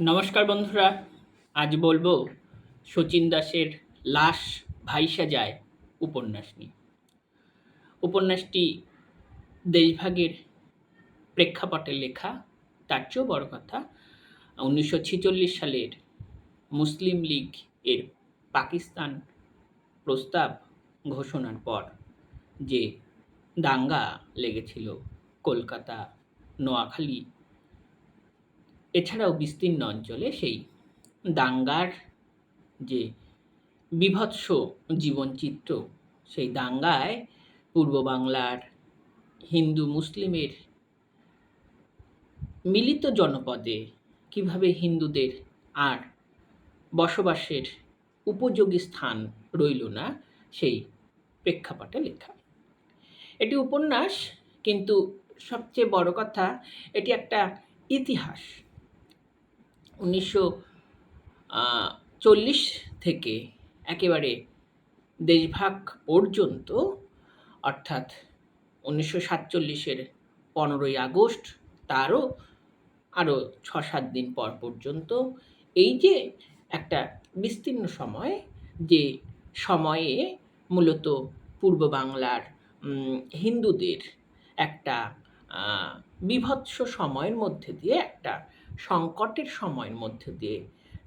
নমস্কার বন্ধুরা, আজ বলবো শচীন দাসের লাশ ভাইসা যায় উপন্যাস নিয়ে। উপন্যাসটি দেশভাগের প্রেক্ষাপটে লেখা। তার চেয়েও বড় কথা, 1946 সালের মুসলিম লীগ এর পাকিস্তান প্রস্তাব ঘোষণার পর যে দাঙ্গা লেগেছিল কলকাতা, নোয়াখালী এছাড়াও বিস্তীর্ণ অঞ্চলে, সেই দাঙ্গার যে বীভৎস জীবনচিত্র, সেই দাঙ্গায় পূর্ব বাংলার হিন্দু মুসলিমের মিলিত জনপদে কিভাবে হিন্দুদের আর বসবাসের উপযোগী স্থান রইল না, সেই প্রেক্ষাপটে লেখা। এটি উপন্যাস, কিন্তু সবচেয়ে বড় কথা এটি একটা ইতিহাস। 1940 থেকে একেবারে দেশভাগ পর্যন্ত, অর্থাৎ 1947-এর 15ই আগস্ট, তারও আরও 6-7 দিন পর পর্যন্ত, এই যে একটা বিস্তীর্ণ সময়, যে সময়ে মূলত পূর্ব বাংলার হিন্দুদের একটা বীভৎস সময়ের মধ্যে দিয়ে, একটা সংকটের সময়ের মধ্যে দিয়ে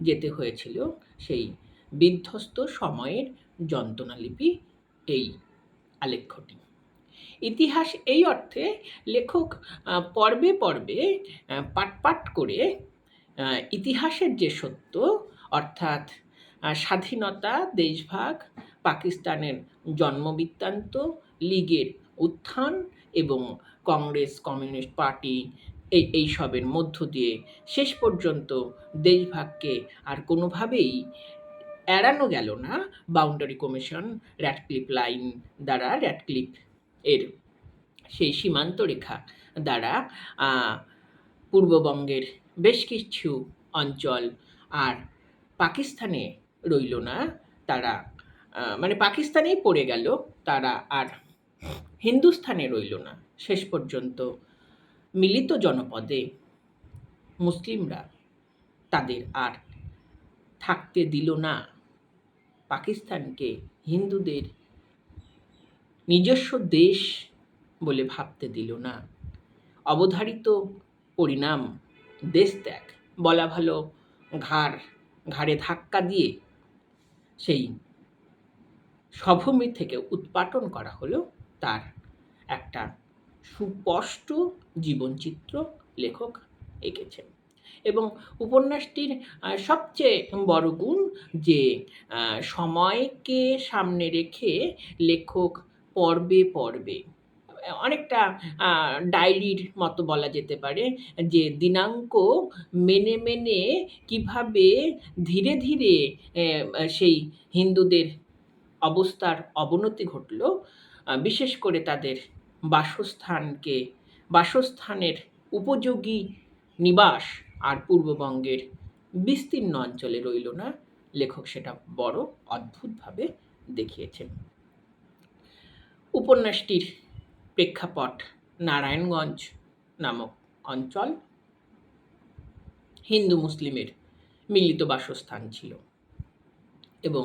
যেতে হয়েছিল, সেই বিধ্বস্ত সময়ের যন্ত্রণালিপি এই আলেখ্যটি। ইতিহাস এই অর্থে লেখক পর্বে পর্বে পাট পাট করে ইতিহাসের যে সত্য, অর্থাৎ স্বাধীনতা, দেশভাগ, পাকিস্তানের জন্মবৃত্তান্ত, লীগের উত্থান এবং কংগ্রেস, কমিউনিস্ট পার্টি, এইসবের মধ্য দিয়ে শেষ পর্যন্ত দেশভাগকে আর কোনোভাবেই এড়ানো গেল না বাউন্ডারি কমিশন, র্যাডক্লিফ লাইন দ্বারা, র্যাডক্লিফ এর সেই সীমান্ত রেখা দ্বারা পূর্ববঙ্গের বেশ কিছু অঞ্চল আর পাকিস্তানে রইল না, তারা মানে পাকিস্তানেই পড়ে গেল, তারা আর হিন্দুস্থানে রইল না। শেষ পর্যন্ত মিলিত জনপদে মুসলিমরা তাদের আর থাকতে দিল না, পাকিস্তানকে হিন্দুদের নিজস্ব দেশ বলে ভাবতে দিল না। অবধারিত পরিণাম দেশত্যাগ, বলা ভালো ঘাড়ে ধাক্কা দিয়ে সেই স্বভূমি থেকে উৎপাটন করা হলো, তার একটা সুস্পষ্ট জীবনচিত্র লেখক এঁকেছেন। এবং উপন্যাসটির সবচেয়ে বড় গুণ যে সময়কে সামনে রেখে লেখক পর্বে পর্বে, অনেকটা ডায়েরির মতো বলা যেতে পারে, যে দিনাঙ্ক মেনে মেনে কিভাবে ধীরে ধীরে সেই হিন্দুদের অবস্থার অবনতি ঘটল, বিশেষ করে তাদের বাসস্থানের উপযোগী নিবাস আর পূর্ববঙ্গের বিস্তীর্ণ অঞ্চলে রইল না, লেখক সেটা বড় অদ্ভুতভাবে দেখিয়েছেন। উপন্যাসটির প্রেক্ষাপট নারায়ণগঞ্জ নামক অঞ্চল, হিন্দু মুসলিমের মিলিত বাসস্থান ছিল এবং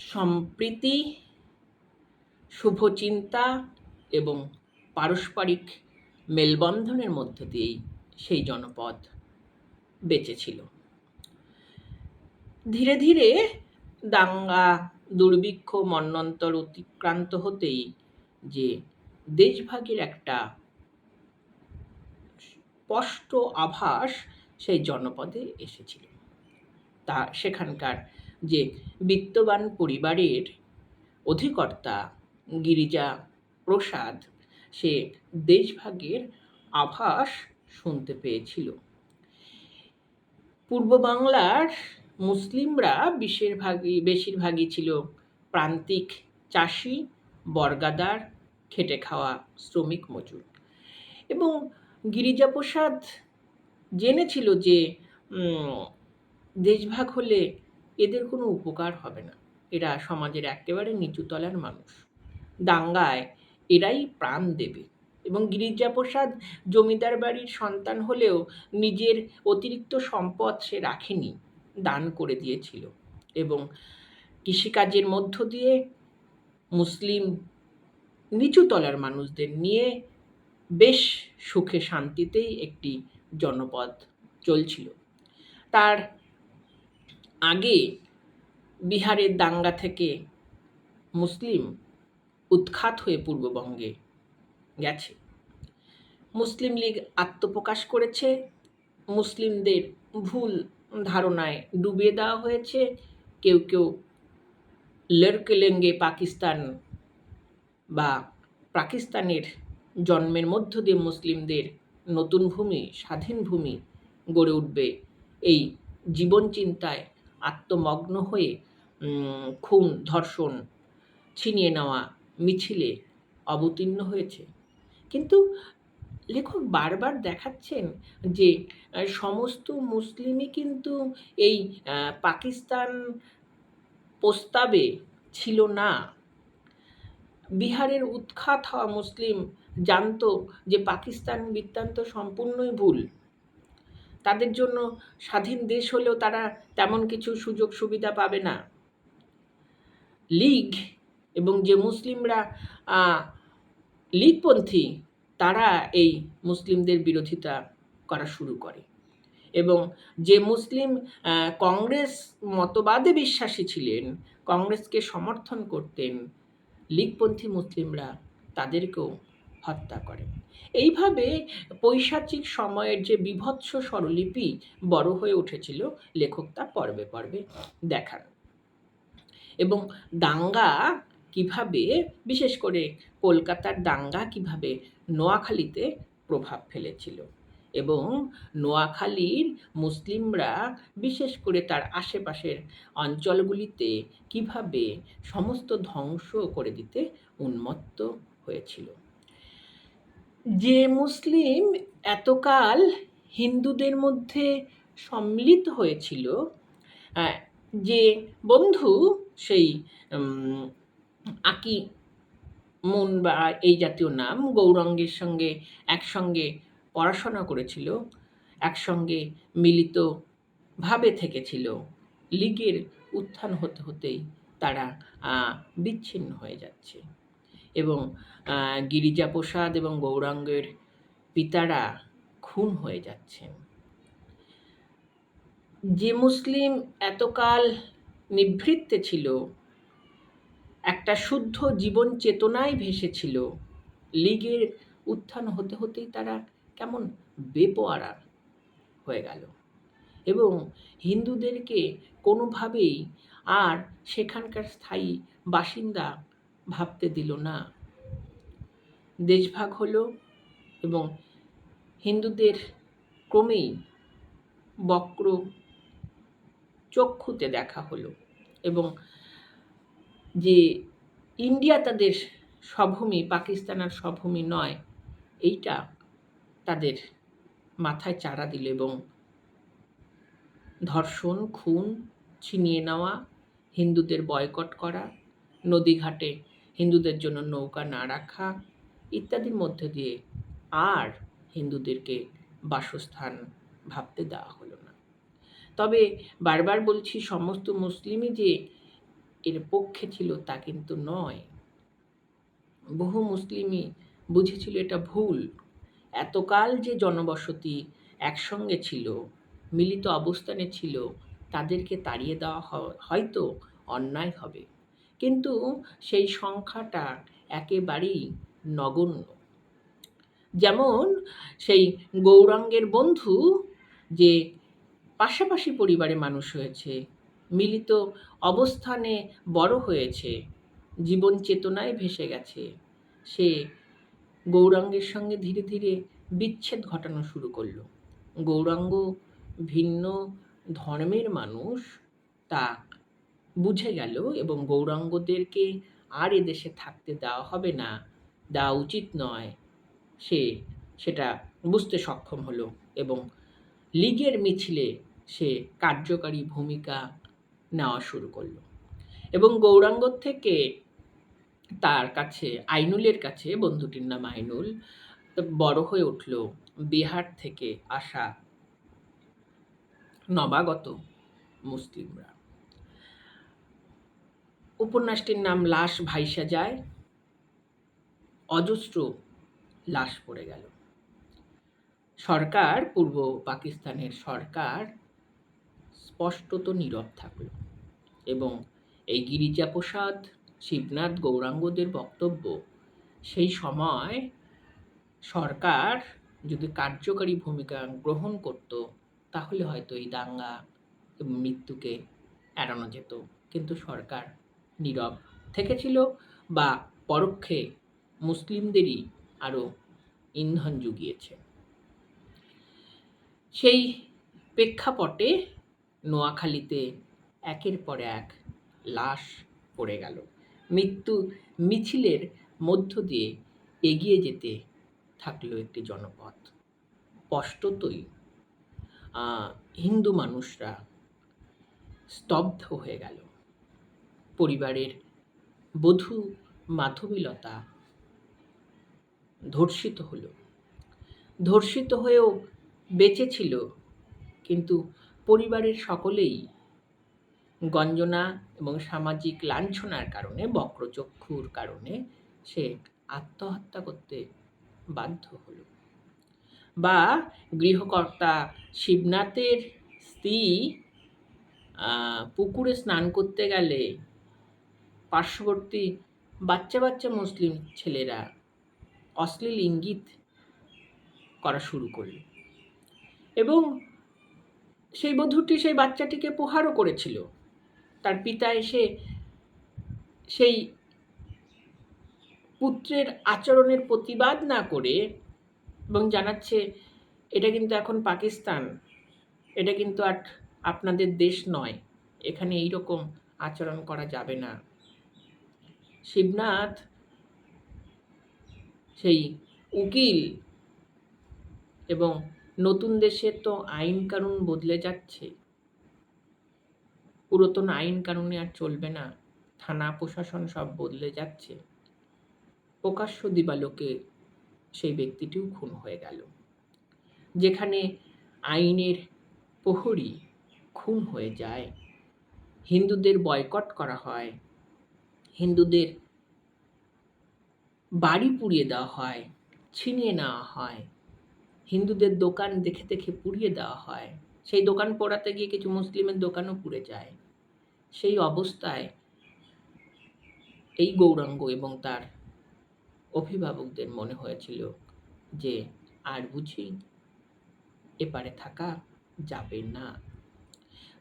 সম্প্রীতি, শুভচিন্তা এবং পারস্পরিক মেলবন্ধনের মধ্য দিয়েই সেই জনপদ বেঁচেছিল। ধীরে ধীরে দাঙ্গা, দুর্ভিক্ষ, মন্বন্তর অতিক্রান্ত হতেই যে দেশভাগের একটা স্পষ্ট আভাস সেই জনপদে এসেছিল, তা সেখানকার যে বিত্তবান পরিবারের অধিকর্তা গিরিজা প্রসাদ, সে দেশভাগের আভাস শুনতে পেয়েছিল। পূর্ব বাংলার মুসলিমরা বেশিরভাগই ছিল প্রান্তিক চাষি, বর্গাদার, খেটে খাওয়া শ্রমিক মজুর, এবং গিরিজাপ্রসাদ জেনেছিল যে দেশভাগ হলে এদের কোনো উপকার হবে না, এরা সমাজের একেবারে নিচু তলার মানুষ, দাঙ্গায় এরাই প্রাণ দেবে এবং গিরিজাপ্রসাদ জমিদার বাড়ির সন্তান হলেও নিজের অতিরিক্ত সম্পদ সে রাখেনি, দান করে দিয়েছিল এবং কৃষিকাজের মধ্য দিয়ে মুসলিম নিচু তলার মানুষদের নিয়ে বেশ সুখে শান্তিতেই একটি জনপদ চলছিল। তার আগে বিহারের দাঙ্গা থেকে মুসলিম উৎখাত হয়ে পূর্ববঙ্গে গেছে। মুসলিম লীগ আত্মপ্রকাশ করেছে, মুসলিমদের ভুল ধারণায় ডুবিয়ে দেওয়া হয়েছে। কেউ কেউ লড়কে লেঙ্গে পাকিস্তান বা পাকিস্তানের জন্মের মধ্য দিয়ে মুসলিমদের নতুন ভূমি, স্বাধীন ভূমি গড়ে উঠবে, এই জীবন চিন্তায় আত্মমগ্ন হয়ে খুন, ধর্ষণ, ছিনিয়ে নেওয়া মিছিলে অবতীর্ণ হয়েছে। কিন্তু লেখক বারবার দেখাচ্ছেন যে সমস্ত মুসলিমই কিন্তু এই পাকিস্তান প্রস্তাবে ছিল না। বিহারের উৎখাত হওয়া মুসলিম জানতো যে পাকিস্তান বৃত্তান্ত সম্পূর্ণই ভুল। তাদের জন্য স্বাধীন দেশ হলেও তারা তেমন কিছু সুযোগ সুবিধা পাবে না। লীগ এবং যে মুসলিমরা লীগপন্থী, তারা এই মুসলিমদের বিরোধিতা করা শুরু করে এবং যে মুসলিম কংগ্রেস মতবাদে বিশ্বাসী ছিলেন, কংগ্রেসকে সমর্থন করতেন, লীগপন্থী মুসলিমরা তাদেরকেও হত্যা করেন। এইভাবে পৈশাচিক সময়ের যে বীভৎস স্বরলিপি বড় হয়ে উঠেছিল, লেখক তা পর্বে পর্বে দেখান। এবং দাঙ্গা কিভাবে, বিশেষ করে কলকাতার দাঙ্গা কিভাবে নোয়াখালীতে প্রভাব ফেলেছিল এবং নোয়াখালীর মুসলিমরা বিশেষ করে তার আশেপাশের অঞ্চলগুলিতে কিভাবে সমস্ত ধ্বংস করে দিতে উন্মত্ত হয়েছিল। যে মুসলিম এতকাল হিন্দুদের মধ্যে সম্মিলিত হয়েছিল, যে বন্ধু সেই আকি মুন বা এই জাতীয় নাম গৌরাঙ্গের সঙ্গে একসঙ্গে পড়াশোনা করেছিল, একসঙ্গে মিলিতভাবে থেকেছিল, লীগের উত্থান হতে হতেই তারা বিচ্ছিন্ন হয়ে যাচ্ছে এবং গিরিজাপ্রসাদ এবং গৌরাঙ্গের পিতারা খুন হয়ে যাচ্ছেন। যে মুসলিম এতকাল নিভৃতে ছিল, একটা শুদ্ধ জীবন চেতনায় ভেসেছিল, লীগের উত্থান হতে হতেই তারা কেমন বেপরোয়া হয়ে গেল এবং হিন্দুদেরকে কোনোভাবেই আর সেখানকার স্থায়ী বাসিন্দা ভাবতে দিল না। দেশভাগ হলো এবং হিন্দুদের ক্রমেই বক্র চক্ষুতে দেখা হলো এবং যে ইন্ডিয়া তাদের স্বভূমি, পাকিস্তান আর স্বভূমি নয়, এইটা তাদের মাথায় চাড়া দিল এবং ধর্ষণ, খুন, ছিনিয়ে নেওয়া, হিন্দুদের বয়কট করা, নদীঘাটে হিন্দুদের জন্য নৌকা না রাখা ইত্যাদির মধ্যে দিয়ে আর হিন্দুদেরকে বাসস্থান ভাবতে দেওয়া হলো না। তবে বারবার বলছি, সমস্ত মুসলিমই যে এর পক্ষে ছিল তা কিন্তু নয়। বহু মুসলিমই বুঝেছিল এটা ভুল। এতকাল যে জনবসতি একসঙ্গে ছিল, মিলিত অবস্থানে ছিল, তাদেরকে তাড়িয়ে দেওয়া হয়তো অন্যায় হবে, কিন্তু সেই সংখ্যাটা একেবারেই নগণ্য। যেমন সেই গৌরাঙ্গের বন্ধু যে পাশাপাশি পরিবারে মানুষ হয়েছে, মিলিত অবস্থানে বড় হয়েছে, জীবন চেতনায় ভেসে গেছে, সে গৌরাঙ্গের সঙ্গে ধীরে ধীরে বিচ্ছেদ ঘটানো শুরু করলো। গৌরাঙ্গ ভিন্ন ধর্মের মানুষ তা বুঝে গেল এবং গৌরাঙ্গদেরকে আর এদেশে থাকতে দেওয়া হবে না, দেওয়া উচিত নয়, সেটা বুঝতে সক্ষম হলো এবং লীগের মিছিলে সে কার্যকারী ভূমিকা নেওয়া শুরু করলো এবং গৌরাঙ্গ থেকে তার কাছে, আইনুলের কাছে, বন্ধুটির নাম আইনুল, বড় হয়ে উঠল বিহার থেকে আসা নবাগত মুসলিমরা। উপন্যাসটির নাম লাশ ভাইসা যায়। অজস্র লাশ পড়ে গেল। সরকার, পূর্ব পাকিস্তানের সরকার স্পষ্টত নীরব থাকল এবং এই গিরিজাপ্রসাদ, শিবনাথ, গৌরাঙ্গদের বক্তব্য সেই সময় সরকার যদি কার্যকরী ভূমিকা গ্রহণ করত তাহলে হয়তো এই দাঙ্গা এবং মৃত্যুকে এড়ানো যেত। কিন্তু সরকার নীরব থেকেছিল বা পরোক্ষে মুসলিমদেরই আরও ইন্ধন জুগিয়েছে। সেই প্রেক্ষাপটে নোয়াখালীতে একের পর এক লাশ পড়ে গেল। মৃত্যু মিছিলের মধ্য দিয়ে এগিয়ে যেতে থাকলো একটি জনপদ। স্পষ্টতই হিন্দু মানুষরা স্তব্ধ হয়ে গেল। পরিবারের বধূ মাধবীলতা ধর্ষিত হলো। ধর্ষিত হয়েও বেঁচে ছিল, কিন্তু পরিবারের সকলেই গঞ্জনা এবং সামাজিক লাঞ্ছনার কারণে, বক্রচক্ষুর কারণে সে আত্মহত্যা করতে বাধ্য হলো। বা গৃহকর্তা শিবনাথের স্ত্রী পুকুরে স্নান করতে গেলে পার্শ্ববর্তী বাচ্চা বাচ্চা মুসলিম ছেলেরা অশ্লীল ইঙ্গিত করা শুরু করল এবং সেই বধূটি সেই বাচ্চাটিকে প্রহারও করেছিল। তার পিতা এসে সেই পুত্রের আচরণের প্রতিবাদ না করে এবং জানাচ্ছে, এটা কিন্তু এখন পাকিস্তান, এটা কিন্তু আর আপনাদের দেশ নয়, এখানে এইরকম আচরণ করা যাবে না। শিবনাথ সেই উকিল, এবং নতুন দেশে তো আইন কানুন বদলে যাচ্ছে, পুরাতন আইন কানুনে আর চলবে না, থানা প্রশাসন সব বদলে যাচ্ছে। প্রকাশ্য দিবালোকে সেই ব্যক্তিটিও খুন হয়ে গেল। যেখানে আইনের প্রহরী খুন হয়ে যায়, হিন্দুদের বয়কট করা হয়, হিন্দুদের বাড়ি পুড়িয়ে দেওয়া হয়, ছিনিয়ে নেওয়া হয়, হিন্দুদের দোকান দেখে দেখে পুড়িয়ে দেওয়া হয়, সেই দোকান পোড়াতে গিয়ে কিছু মুসলিমের দোকানও পুড়ে যায়। সেই অবস্থায় এই গৌরাঙ্গ এবং তার অভিভাবকদের মনে হয়েছিল যে আর বুঝি এপারে থাকা যাবে না।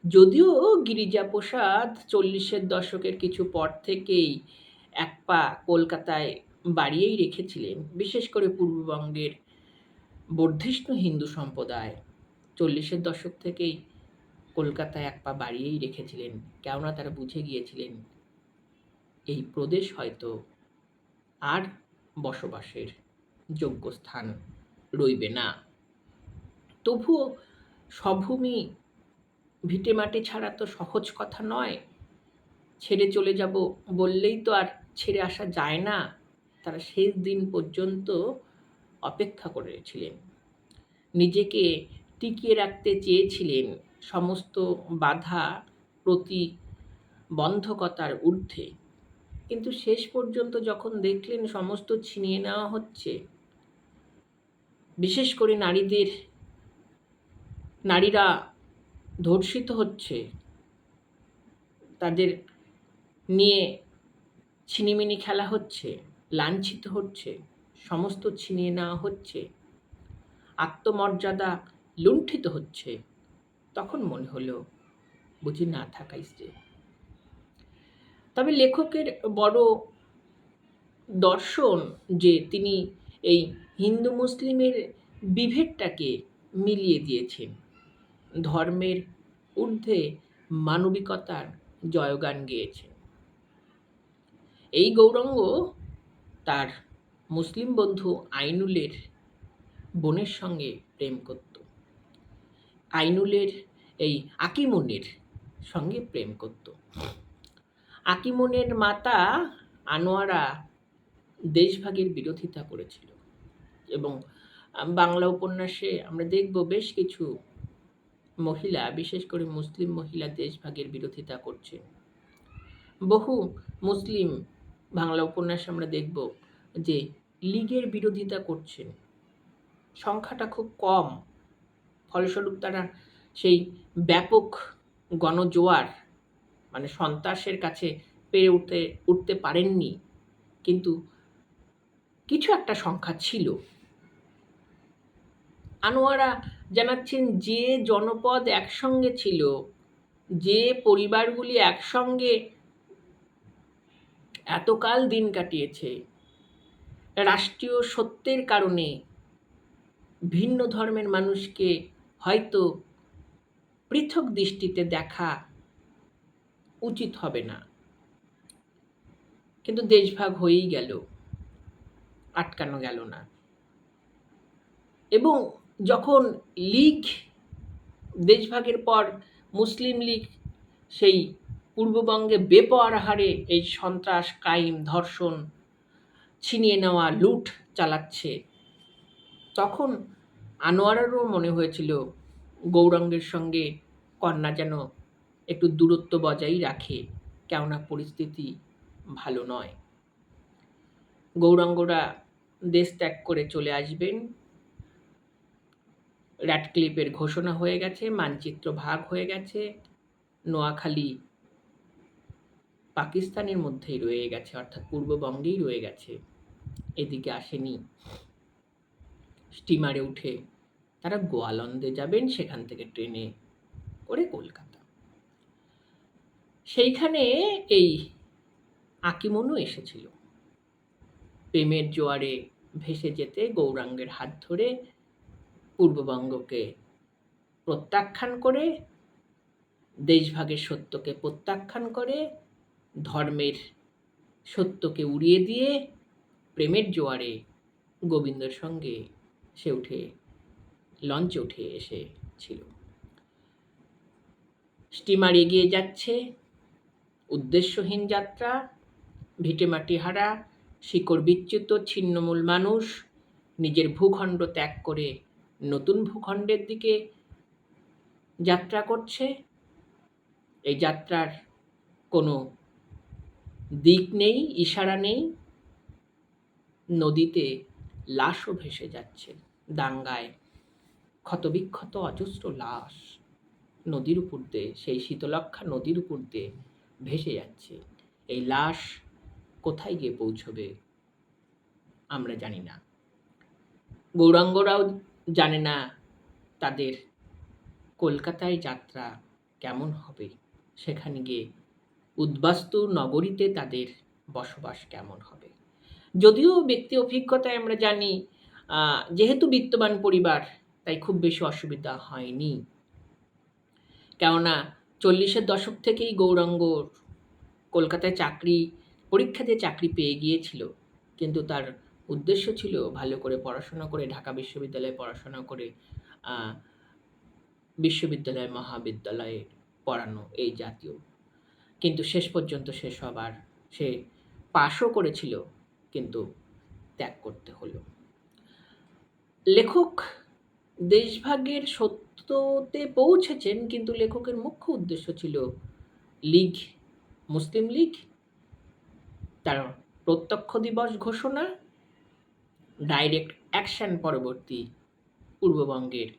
যদিও গিরিজাপ্রসাদ 40-এর দশকের কিছু পর থেকেই এক পা কলকাতায় বাড়িয়েই রেখেছিলেন, বিশেষ করে পূর্ববঙ্গের বর্ধিষ্ণু হিন্দু সম্প্রদায় 40-এর দশক থেকেই কলকাতায় এক পা বাড়িয়েই রেখেছিলেন, কেননা তারা বুঝে গিয়েছিলেন এই প্রদেশ হয়তো আর বসবাসের যোগ্য স্থান রইবে না। তবুও স্বভূমি ভিটেমাটি ছাড়া তো সহজ কথা নয়। ছেড়ে চলে যাব বললেই তো আর ছেড়ে আসা যায় না। তারা শেষ দিন পর্যন্ত অপেক্ষা করেছিলেন, নিজেকে টিকিয়ে রাখতে চেয়েছিলেন সমস্ত বাধা প্রতিবন্ধকতার ঊর্ধ্বে। কিন্তু শেষ পর্যন্ত যখন দেখলেন সমস্ত ছিনিয়ে নেওয়া হচ্ছে, বিশেষ করে নারীরা ধর্ষিত হচ্ছে, তাদের নিয়ে ছিনিমিনি খেলা হচ্ছে, লাঞ্ছিত হচ্ছে, সমস্ত ছিনিয়ে নেওয়া হচ্ছে, আত্মমর্যাদা লুণ্ঠিত হচ্ছে, তখন মনে হলো বুঝি না থাকাই শ্রেয়। তবে লেখকের বড় দর্শন যে তিনি এই হিন্দু মুসলিমের বিভেদটাকে মিলিয়ে দিয়েছেন, ধর্মের ঊর্ধ্বে মানবিকতার জয়গান গেয়েছেন। এই গৌরাঙ্গ তার মুসলিম বন্ধু আইনুলের বোনের সঙ্গে প্রেম করত, আইনুলের এই আকিমুনের সঙ্গে প্রেম করত। আকিমুনের মাতা আনোয়ারা দেশভাগের বিরোধিতা করেছিল, এবং বাংলা উপন্যাসে আমরা দেখব বেশ কিছু মহিলা, বিশেষ করে মুসলিম মহিলা দেশভাগের বিরোধিতা করছেন। বহু মুসলিম বাংলা উপন্যাসে আমরা দেখব যে লীগের বিরোধিতা করছেন। সংখ্যাটা খুব কম, ফলস্বরূপ তারা সেই ব্যাপক গণজোয়ার মানে সন্ত্রাসের কাছে পেরে উঠতে পারেননি, কিন্তু কিছু একটা সংখ্যা ছিল। আনোয়ারা জানাচ্ছেন, যে জনপদ একসঙ্গে ছিল, যে পরিবারগুলি একসঙ্গে এতকাল দিন কাটিয়েছে, রাষ্ট্রীয় সত্যের কারণে ভিন্ন ধর্মের মানুষকে হয়তো পৃথক দৃষ্টিতে দেখা উচিত হবে না, কিন্তু দেশভাগ হয়েই গেল, আটকানো গেল না। এবং যখন লীগ দেশভাগের পর মুসলিম লীগ সেই পূর্ববঙ্গে বেপরোয়া হারে এই সন্ত্রাস, ক্রাইম, ধর্ষণ, ছিনিয়ে নেওয়া, লুট চালাচ্ছে, তখন আনোয়ারারও মনে হয়েছিল গৌরাঙ্গের সঙ্গে কন্যা যেন একটু দূরত্ব বজায় রাখে, কেননা পরিস্থিতি ভালো নয়। গৌরাঙ্গরা দেশ ত্যাগ করে চলে আসবেন, র্যাডক্লিফের ঘোষণা হয়ে গেছে, মানচিত্র ভাগ হয়ে গেছে, নোয়াখালী পাকিস্তানের মধ্যেই রয়ে গেছে, অর্থাৎ পূর্ববঙ্গেই রয়ে গেছে, এদিকে আসেনি। স্টিমারে উঠে তারা গোয়ালন্দে যাবেন, সেখান থেকে ট্রেনে করে কলকাতা। সেইখানে এই আকিমনও এসেছিল প্রেমের জোয়ারে ভেসে যেতে, গৌরাঙ্গের হাত ধরে পূর্ববঙ্গকে প্রত্যাখ্যান করে, দেশভাগের সত্যকে প্রত্যাখ্যান করে, ধর্মের সত্যকে উড়িয়ে দিয়ে প্রেমের জোয়ারে গোবিন্দর সঙ্গে সে লঞ্চে উঠে এসেছিল। স্টিমার এগিয়ে যাচ্ছে, উদ্দেশ্যহীন যাত্রা, ভিটেমাটি হারা, শিকড় বিচ্যুত ছিন্নমূল মানুষ নিজের ভূখণ্ড ত্যাগ করে নতুন ভূখণ্ডের দিকে যাত্রা করছে। এই যাত্রার কোনো দিক নেই, ইশারা নেই। নদীতে লাশও ভেসে যাচ্ছে, দাঙ্গায় ক্ষতবিক্ষত অজস্র লাশ নদীর উপর দিয়ে, সেই শীতলক্ষা নদীর উপর দিয়ে ভেসে যাচ্ছে। এই লাশ কোথায় গিয়ে পৌঁছবে আমরা জানি না, গৌরাঙ্গরাও জানে না তাদের কলকাতায় যাত্রা কেমন হবে, সেখানে গিয়ে উদ্বাস্তু নগরীতে তাদের বসবাস কেমন হবে। যদিও ব্যক্তি অভিজ্ঞতায় আমরা জানি, যেহেতু বিত্তবান পরিবার, তাই খুব বেশি অসুবিধা হয়নি, কেননা 40-এর দশক থেকেই গৌরাঙ্গ কলকাতায় পরীক্ষা দিয়ে চাকরি পেয়ে গিয়েছিল, কিন্তু তার উদ্দেশ্য ছিল ভালো করে পড়াশোনা করে, ঢাকা বিশ্ববিদ্যালয়ে পড়াশোনা করে বিশ্ববিদ্যালয়, মহাবিদ্যালয়ে পড়ানো, এই জাতীয়। কিন্তু শেষ পর্যন্ত সে পাশও করেছিল, কিন্তু ত্যাগ করতে হলো। লেখক দেশভাগের সত্যতে পৌঁছেছেন, কিন্তু লেখকের মুখ্য উদ্দেশ্য ছিল লীগ, মুসলিম লীগ, তার প্রত্যক্ষ দিবস ঘোষণা, ডাইরেক্ট অ্যাকশন পরবর্তী পূর্ববঙ্গের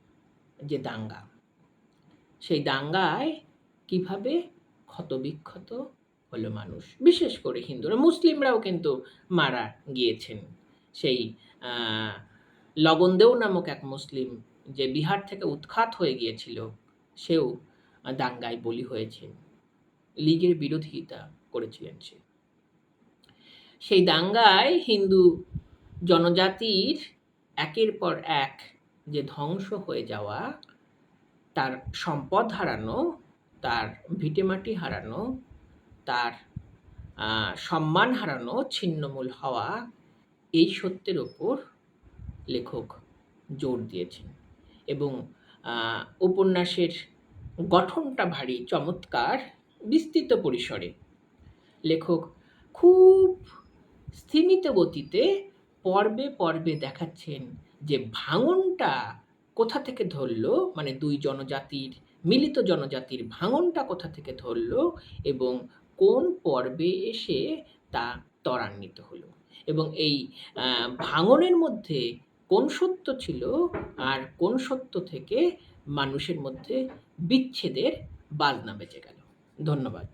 যে দাঙ্গা, সেই দাঙ্গায় কিভাবে ক্ষতবিক্ষত হলো মানুষ, বিশেষ করে হিন্দুরা, মুসলিমরাও কিন্তু মারা গিয়েছেন। সেই লগনদেও নামক এক মুসলিম, যে বিহার থেকে উৎখাত হয়ে গিয়েছিল, সেও দাঙ্গায় বলি হয়েছেন, লীগের বিরোধিতা করেছিলেন সে। সেই দাঙ্গায় হিন্দু জনজাতির একের পর এক যে ধ্বংস হয়ে যাওয়া, তার সম্পদ হারানো, তার ভিটেমাটি হারানো, তার সম্মান হারানো, ছিন্নমূল হওয়া, এই সত্যের ওপর লেখক জোর দিয়েছেন। এবং উপন্যাসের গঠনটা ভারী চমৎকার, বিস্তৃত পরিসরে লেখক খুব স্থিমিত গতিতে পর্বে পর্বে দেখাচ্ছেন যে ভাঙনটা কোথা থেকে ধরলো, মানে দুই জনজাতির, মিলিত জনজাতির ভাঙনটা কোথা থেকে ধরলো এবং কোন পর্বে এসে তা ত্বরান্বিত হলো, এবং এই ভাঙনের মধ্যে কোন সত্য ছিল আর কোন সত্য থেকে মানুষের মধ্যে বিচ্ছেদের বাজনা বেজে গেল। ধন্যবাদ।